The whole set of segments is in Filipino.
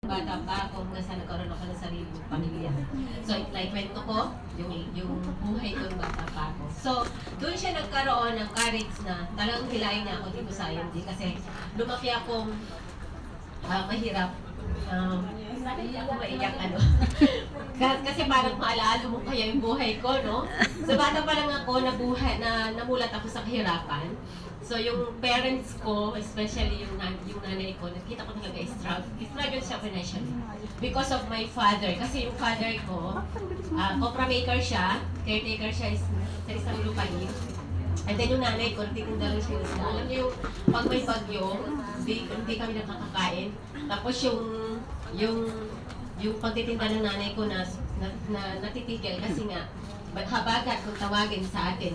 Bata pa ako hanggang sa nagkaroon ako ng sarili kong pamilya. So, like kwento ko, yung buhay ko nung bata pa ako. So, doon siya nagkaroon ng courage na talagang hilahin niya ako dito sa IMG kasi lumaki akong mahirap. Hindi ako maiyak kasi parang maalaala mo kaya yung buhay ko, no? So, bata pa lang ako, namulat ako sa kahirapan. So, yung parents ko, especially yung nanay ko, nakita ko talaga struggle siya financially. Because of my father. Kasi yung father ko, copra maker siya, caretaker siya sa isang lupain. And then yung nanay ko, nagtitinda lang siya. Alam niyo yung pag may bagyo, hindi kami nakakakain. Tapos yung pagtitinda ng nanay ko na natitigil kasi nga, habagat kung tawagin sa atin.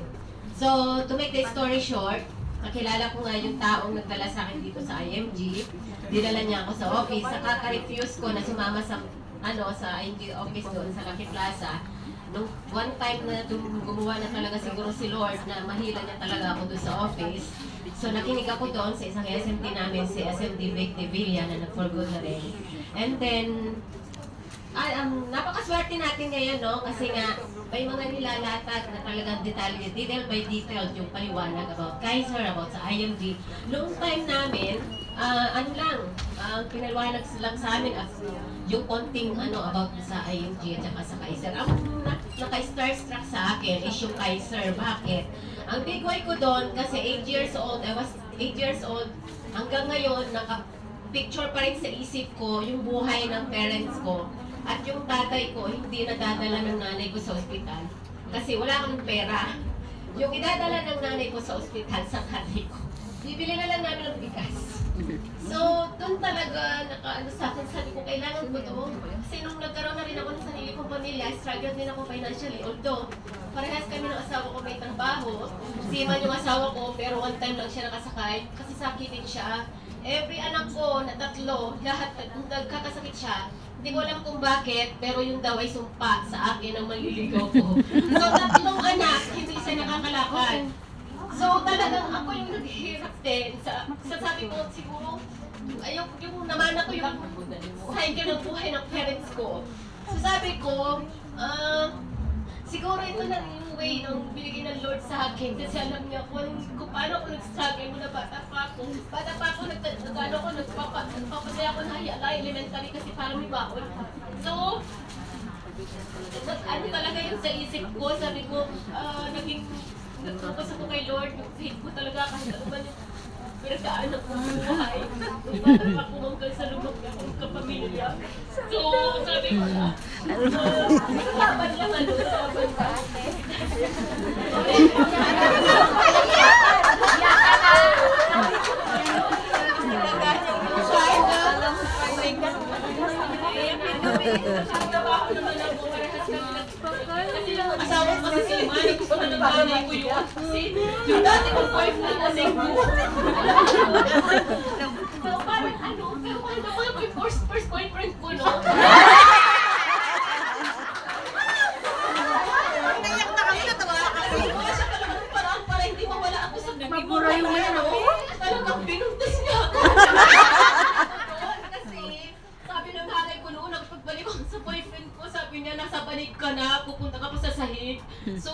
So, to make the story short, nakilala ko nga yung taong nagdala sa akin dito sa IMG. Dinala niya ako sa office. Nakaka-refuse ko na sumama sa IMG office doon sa Lucky Plaza. Nung one time na gumawa na talaga siguro si Lord na mahila niya talaga ako doon sa office. So nakinig ako doon sa isang SMT namin, si SMT Vic de Villa na nag-for good na rin. And then, napakaswerte natin ngayon, no? Kasi nga, may mga nilalatag na talagang detalye, detail by detail, yung paliwanag about Kaiser, about sa IMG. Noong time namin, pinaliwanag lang sa amin yung konting about sa IMG at saka sa Kaiser. Ang naka-starstruck sa akin is yung Kaiser. Bakit? Ang big why ko doon, kasi 8 years old, I was 8 years old, hanggang ngayon, naka-picture pa rin sa isip ko yung buhay ng parents ko. At yung tatay ko, hindi nadadala ng nanay ko sa ospital. Kasi wala akong pera. Yung idadala ng nanay ko sa ospital sa tatay ko, bibili na lang namin ng bigas. So, doon talaga sa akin, sabi ko, kailangan ko ito. Kasi nung nagkaroon na rin ako ng sarili kong pamilya, struggle din ako financially. Although, parehas kami ng asawa ko may trabaho. Siman yung asawa ko, pero one time lang siya nakasakay. Kasi sakitin siya. Every anak ko na 3, lahat nagkakasakit siya. Hindi ko alam kung bakit, pero yung daw ay sumpa sa akin ang maliligaw ko. So, 3 anak, hindi siya nakakalakad. So, talagang ako yung naghihirap din. Sabi ko, siguro, yung namana ko yung cycle ng buhay ng parents ko. So, sabi ko, siguro ito na yung way ng binigay ng Lord sa akin. Kasi alam niya kung paano ako nag-struggle mula bata pa ako. Bata pa ako, nagpapasaya ako na elementary kasi parang may baon. So, talaga yung sa isip ko, sabi ko, nag-focus ako kay Lord, yung faith ko talaga kahit ano man yung pinagdaanan ko sa buhay. Nung bata pa ako hanggang sa lumag akong kapamilya. So, sabi ko na, laban lang laban pa. Asawa ko kasi si Manny, gusto na nanay ko yun. Kasi yung dati kong boyfriend na Cebu. So parang pero paano ko yung first boyfriend ko, no? Naiyak na kami, natawa ka kasi. Siya talagang parang para hindi mawala ako sa naging Mabura yung ano. Talagang binuntas niya ako. Kasi sabi ng nanay ko noon, nagpagbalik ako sa boyfriend ko, sabi niya, nasa panig ka na, pupunta ka pa sa sahig. So,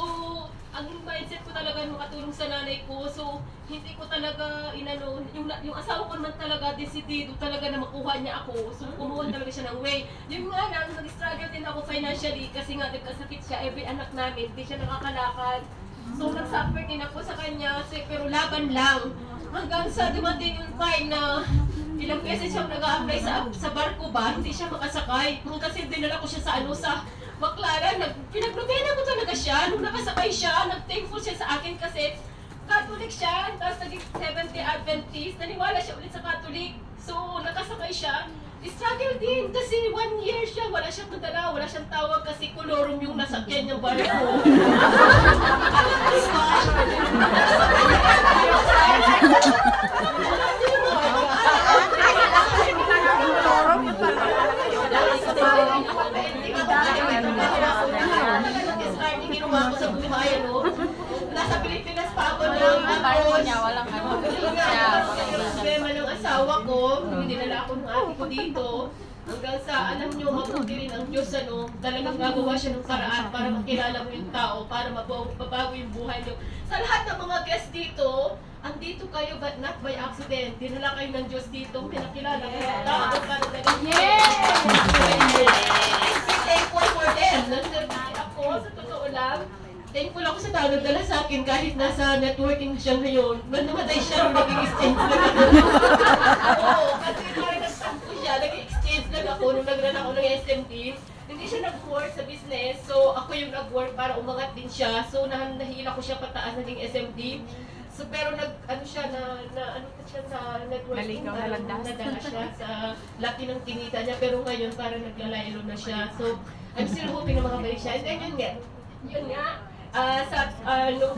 ang mindset ko talaga makatulong sa nanay ko. So, hindi ko talaga yung asawa ko naman talaga desidido talaga na makuha niya ako. So, kumuha talaga siya ng way. Yung nga lang, nag-struggle din ako financially kasi nga nagkasakit siya. Every anak namin, hindi siya nakakalakad. So, nag-suffer din ako sa kanya. Pero laban lang. Hanggang sa dumating yung time na ilang beses siyang nag-a-apply sa barko ba, hindi siya makasakay. Kasi dinala ko siya sa Baclaran, pinaglubena ko talaga siya. Nung nakasakay siya, nag-thankful siya sa akin kasi Catholic siya, tapos naging 70 Adventist, naniwala siya ulit sa Catholic. So, nakasakay siya. Struggle din kasi 1 year siya, wala siyang nadala, wala siyang tawag kasi kolorum yung nasakyan niyang barko. Ginawa ko sa buhay, nasa Pilipinas pa ako lang. Walang ano. Problema ng asawa ko, dinala ako ng ate ko dito. Hanggang sa, alam nyo, mabuti rin ang Diyos, ano, talagang gagawa siya ng paraan para makilala mo yung tao, para mabago yung buhay nyo. Sa lahat ng mga guests dito, andito kayo but not by accident. Dinala kayo ng Diyos dito, may nakilala ko yung tao para talagang thankful for them. Nagsabi ako, sa totoo lang, thankful ako sa tao nagdala sa akin kahit nasa networking siya ngayon. Namatay siya nung naging exchange lang ako. Oo, kasi parang nagtampo siya, naging exchange lang ako nung nagdala ako ng SMT. Hindi siya nag-work sa business, so ako yung nag-work para umangat din siya. So nahila ko siya pataas, naging SMT. So pero ano siya ano pa siya sa networking, Naligaw na landas. nadala siya sa laki ng tinita niya, pero ngayon parang naglalaylo na siya. So I'm still hoping na makabalik siya. And then yun nga, sa nung